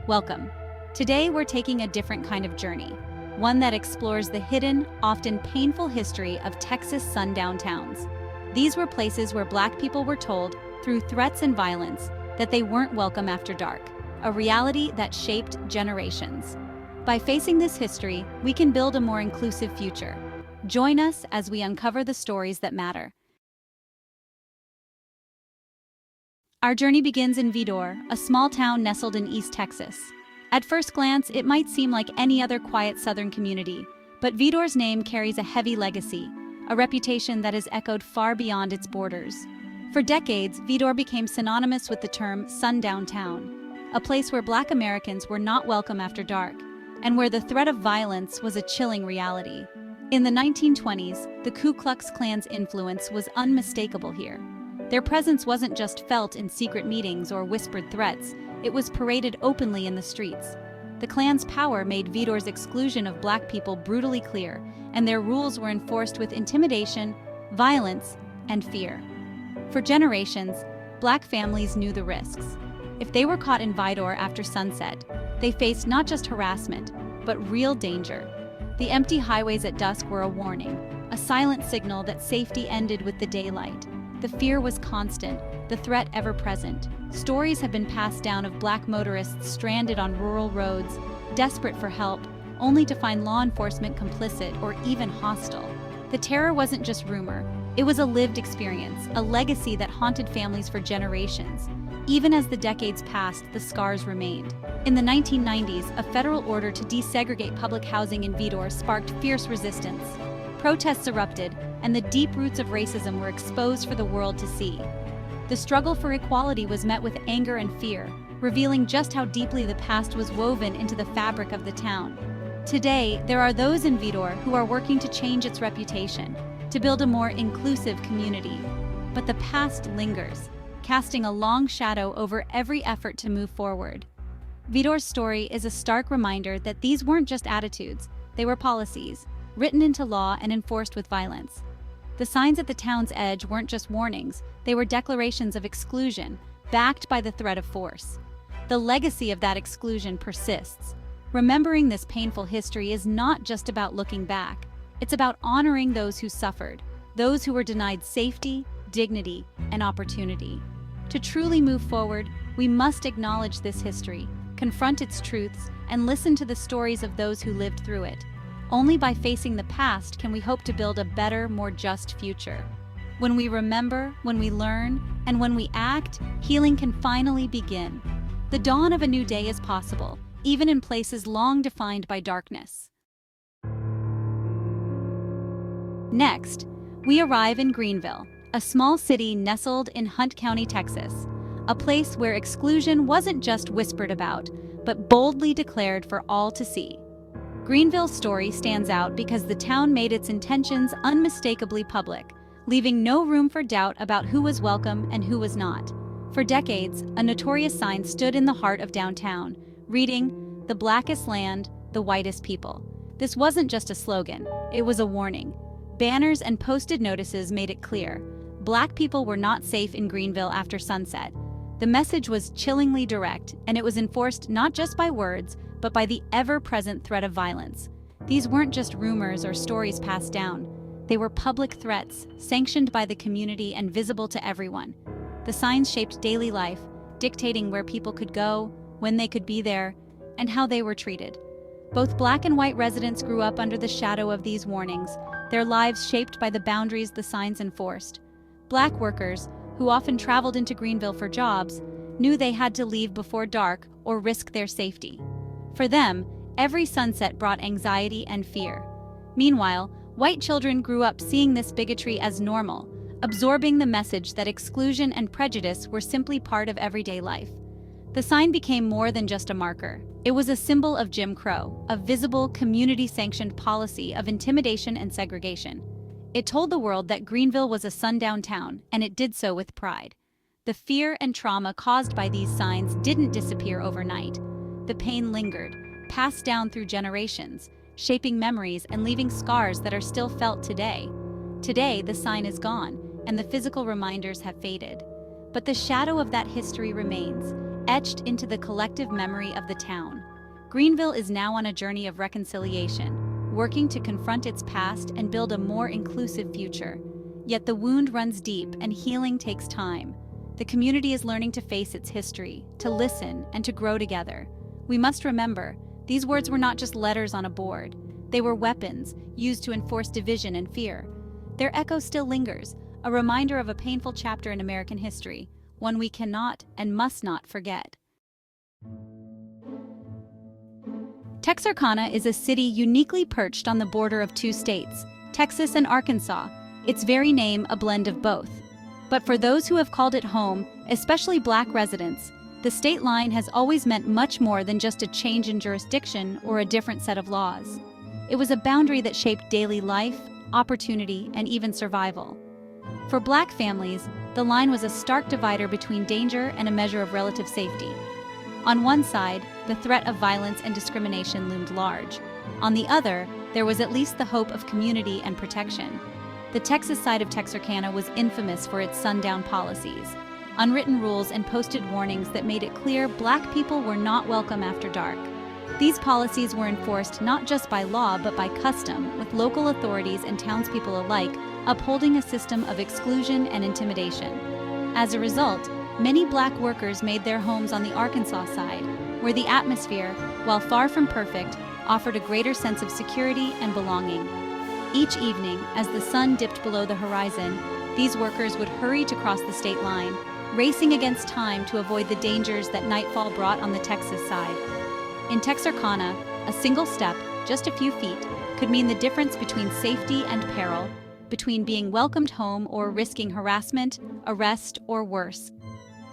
Welcome. Today we're taking a different kind of journey, one that explores the hidden, often painful history of Texas sundown towns. These were places where Black people were told, through threats and violence, that they weren't welcome after dark, a reality that shaped generations. By facing this history, we can build a more inclusive future. Join us as we uncover the stories that matter. Our journey begins in Vidor, a small town nestled in East Texas. At first glance, it might seem like any other quiet southern community, but Vidor's name carries a heavy legacy, a reputation that is echoed far beyond its borders. For decades, Vidor became synonymous with the term Sundown Town, a place where Black Americans were not welcome after dark, and where the threat of violence was a chilling reality. In the 1920s, the Ku Klux Klan's influence was unmistakable here. Their presence wasn't just felt in secret meetings or whispered threats, it was paraded openly in the streets. The Klan's power made Vidor's exclusion of Black people brutally clear, and their rules were enforced with intimidation, violence, and fear. For generations, Black families knew the risks. If they were caught in Vidor after sunset, they faced not just harassment, but real danger. The empty highways at dusk were a warning, a silent signal that safety ended with the daylight. The fear was constant, the threat ever present. Stories have been passed down of Black motorists stranded on rural roads, desperate for help, only to find law enforcement complicit or even hostile. The terror wasn't just rumor, it was a lived experience, a legacy that haunted families for generations. Even as the decades passed, the scars remained. In the 1990s, a federal order to desegregate public housing in Vidor sparked fierce resistance. Protests erupted, and the deep roots of racism were exposed for the world to see. The struggle for equality was met with anger and fear, revealing just how deeply the past was woven into the fabric of the town. Today, there are those in Vidor who are working to change its reputation, to build a more inclusive community. But the past lingers, casting a long shadow over every effort to move forward. Vidor's story is a stark reminder that these weren't just attitudes, they were policies, written into law and enforced with violence. The signs at the town's edge weren't just warnings, they were declarations of exclusion, backed by the threat of force. The legacy of that exclusion persists. Remembering this painful history is not just about looking back, it's about honoring those who suffered, those who were denied safety, dignity, and opportunity. To truly move forward, we must acknowledge this history, confront its truths, and listen to the stories of those who lived through it. Only by facing the past can we hope to build a better, more just future. When we remember, when we learn, and when we act, healing can finally begin. The dawn of a new day is possible, even in places long defined by darkness. Next, we arrive in Greenville, a small city nestled in Hunt County, Texas, a place where exclusion wasn't just whispered about, but boldly declared for all to see. Greenville's story stands out because the town made its intentions unmistakably public, leaving no room for doubt about who was welcome and who was not. For decades, a notorious sign stood in the heart of downtown, reading, "The blackest land, the whitest people." This wasn't just a slogan, it was a warning. Banners and posted notices made it clear. Black people were not safe in Greenville after sunset. The message was chillingly direct, and it was enforced not just by words, but by the ever-present threat of violence. These weren't just rumors or stories passed down. They were public threats, sanctioned by the community and visible to everyone. The signs shaped daily life, dictating where people could go, when they could be there, and how they were treated. Both Black and white residents grew up under the shadow of these warnings, their lives shaped by the boundaries the signs enforced. Black workers, who often traveled into Greenville for jobs, knew they had to leave before dark or risk their safety. For them, every sunset brought anxiety and fear. Meanwhile, white children grew up seeing this bigotry as normal, absorbing the message that exclusion and prejudice were simply part of everyday life. The sign became more than just a marker. It was a symbol of Jim Crow, a visible, community-sanctioned policy of intimidation and segregation. It told the world that Greenville was a sundown town, and it did so with pride. The fear and trauma caused by these signs didn't disappear overnight. The pain lingered, passed down through generations, shaping memories and leaving scars that are still felt today. Today, the sign is gone, and the physical reminders have faded. But the shadow of that history remains. etched into the collective memory of the town. Greenville is now on a journey of reconciliation, working to confront its past and build a more inclusive future. Yet the wound runs deep and healing takes time. The community is learning to face its history, to listen, and to grow together. We must remember, these words were not just letters on a board. They were weapons used to enforce division and fear. Their echo still lingers, a reminder of a painful chapter in American history, one we cannot and must not forget. Texarkana is a city uniquely perched on the border of two states, Texas and Arkansas, its very name a blend of both. But for those who have called it home, especially Black residents, the state line has always meant much more than just a change in jurisdiction or a different set of laws. It was a boundary that shaped daily life, opportunity, and even survival. For Black families, the line was a stark divider between danger and a measure of relative safety. On one side, the threat of violence and discrimination loomed large. On the other, there was at least the hope of community and protection. The Texas side of Texarkana was infamous for its sundown policies, unwritten rules and posted warnings that made it clear Black people were not welcome after dark. These policies were enforced not just by law but by custom, with local authorities and townspeople alike upholding a system of exclusion and intimidation. As a result, many Black workers made their homes on the Arkansas side, where the atmosphere, while far from perfect, offered a greater sense of security and belonging. Each evening, as the sun dipped below the horizon, these workers would hurry to cross the state line, racing against time to avoid the dangers that nightfall brought on the Texas side. In Texarkana, a single step, just a few feet, could mean the difference between safety and peril, between being welcomed home or risking harassment, arrest, or worse.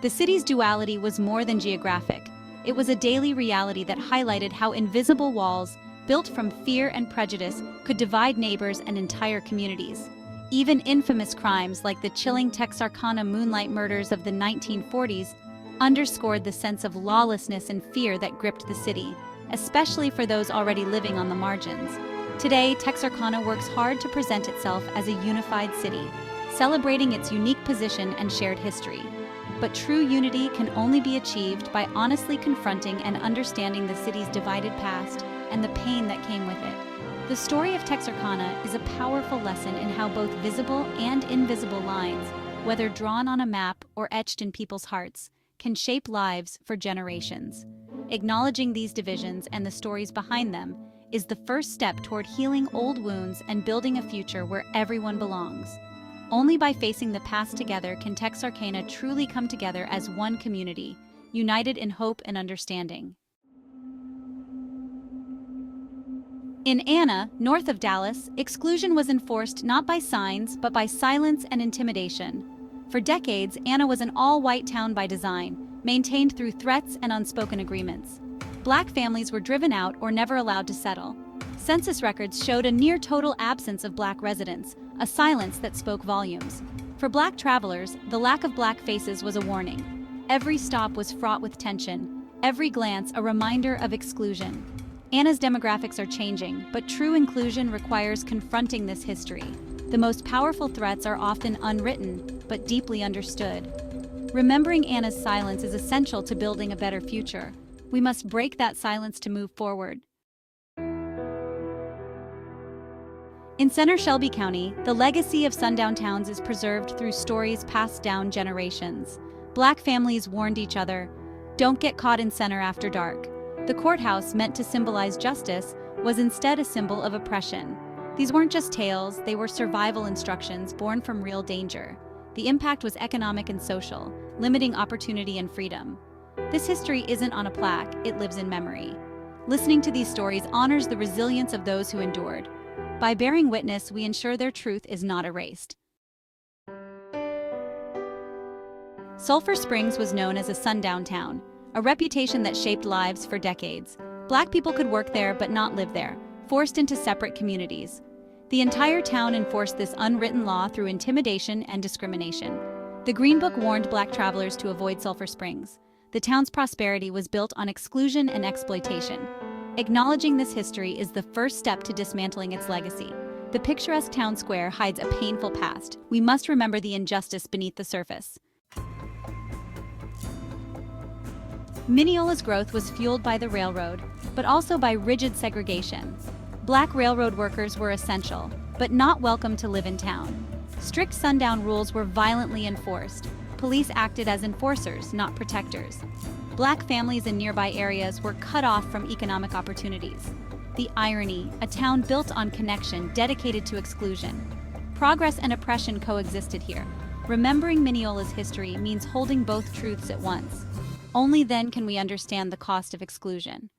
The city's duality was more than geographic. It was a daily reality that highlighted how invisible walls, built from fear and prejudice, could divide neighbors and entire communities. Even infamous crimes like the chilling Texarkana moonlight murders of the 1940s underscored the sense of lawlessness and fear that gripped the city, especially for those already living on the margins. Today, Texarkana works hard to present itself as a unified city, celebrating its unique position and shared history. But true unity can only be achieved by honestly confronting and understanding the city's divided past and the pain that came with it. The story of Texarkana is a powerful lesson in how both visible and invisible lines, whether drawn on a map or etched in people's hearts, can shape lives for generations. Acknowledging these divisions and the stories behind them is the first step toward healing old wounds and building a future where everyone belongs. Only by facing the past together can Texarkana truly come together as one community, united in hope and understanding. In Anna, north of Dallas, exclusion was enforced not by signs, but by silence and intimidation. For decades, Anna was an all-white town by design, maintained through threats and unspoken agreements. Black families were driven out or never allowed to settle. Census records showed a near-total absence of Black residents, a silence that spoke volumes. For Black travelers, the lack of Black faces was a warning. Every stop was fraught with tension, every glance a reminder of exclusion. Anna's demographics are changing, but true inclusion requires confronting this history. The most powerful threats are often unwritten, but deeply understood. Remembering Anna's silence is essential to building a better future. We must break that silence to move forward. In Center Shelby County, the legacy of Sundown Towns is preserved through stories passed down generations. Black families warned each other, "Don't get caught in Center after dark." The courthouse, meant to symbolize justice, was instead a symbol of oppression. These weren't just tales, they were survival instructions born from real danger. The impact was economic and social, limiting opportunity and freedom. This history isn't on a plaque, it lives in memory. Listening to these stories honors the resilience of those who endured. By bearing witness, we ensure their truth is not erased. Sulphur Springs was known as a sundown town, a reputation that shaped lives for decades. Black people could work there but not live there, forced into separate communities. The entire town enforced this unwritten law through intimidation and discrimination. The Green Book warned Black travelers to avoid Sulphur Springs. The town's prosperity was built on exclusion and exploitation. Acknowledging this history is the first step to dismantling its legacy. The picturesque town square hides a painful past. We must remember the injustice beneath the surface. Mineola's growth was fueled by the railroad, but also by rigid segregation. Black railroad workers were essential, but not welcome to live in town. Strict sundown rules were violently enforced. Police acted as enforcers, not protectors. Black families in nearby areas were cut off from economic opportunities. The irony, a town built on connection, dedicated to exclusion. Progress and oppression coexisted here. Remembering Mineola's history means holding both truths at once. Only then can we understand the cost of exclusion.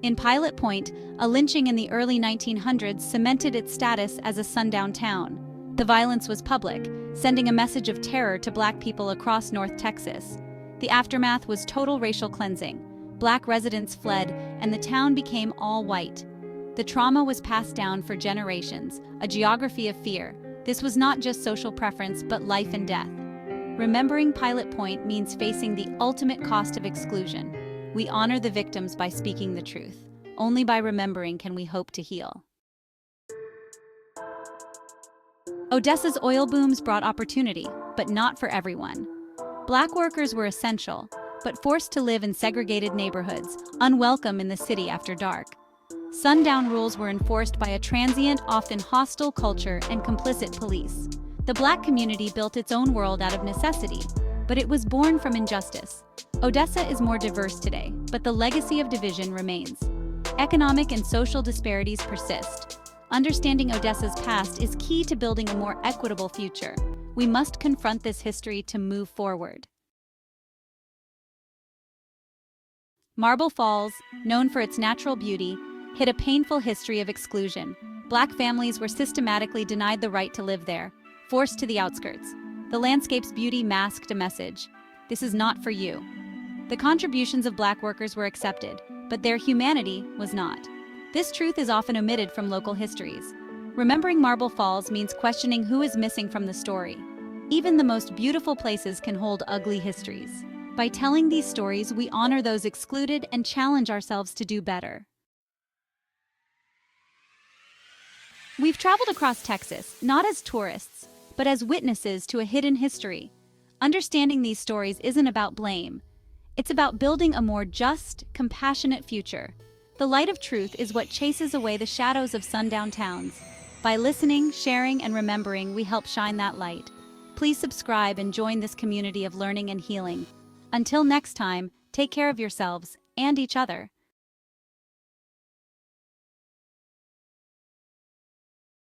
In Pilot Point, a lynching in the early 1900s cemented its status as a sundown town. The violence was public, sending a message of terror to Black people across North Texas. The aftermath was total racial cleansing. Black residents fled, and the town became all white. The trauma was passed down for generations, a geography of fear. This was not just social preference, but life and death. Remembering Pilot Point means facing the ultimate cost of exclusion. We honor the victims by speaking the truth. Only by remembering can we hope to heal. Odessa's oil booms brought opportunity, but not for everyone. Black workers were essential, but forced to live in segregated neighborhoods, unwelcome in the city after dark. Sundown rules were enforced by a transient, often hostile culture and complicit police. The Black community built its own world out of necessity, but it was born from injustice. Odessa is more diverse today, but the legacy of division remains. Economic and social disparities persist. Understanding Odessa's past is key to building a more equitable future. We must confront this history to move forward. Marble Falls, known for its natural beauty, hid a painful history of exclusion. Black families were systematically denied the right to live there, forced to the outskirts. The landscape's beauty masked a message: this is not for you. The contributions of Black workers were accepted, but their humanity was not. This truth is often omitted from local histories. Remembering Marble Falls means questioning who is missing from the story. Even the most beautiful places can hold ugly histories. By telling these stories, we honor those excluded and challenge ourselves to do better. We've traveled across Texas, not as tourists, but as witnesses to a hidden history. Understanding these stories isn't about blame. It's about building a more just, compassionate future. The light of truth is what chases away the shadows of sundown towns. By listening, sharing, and remembering, we help shine that light. Please subscribe and join this community of learning and healing. Until next time, take care of yourselves and each other.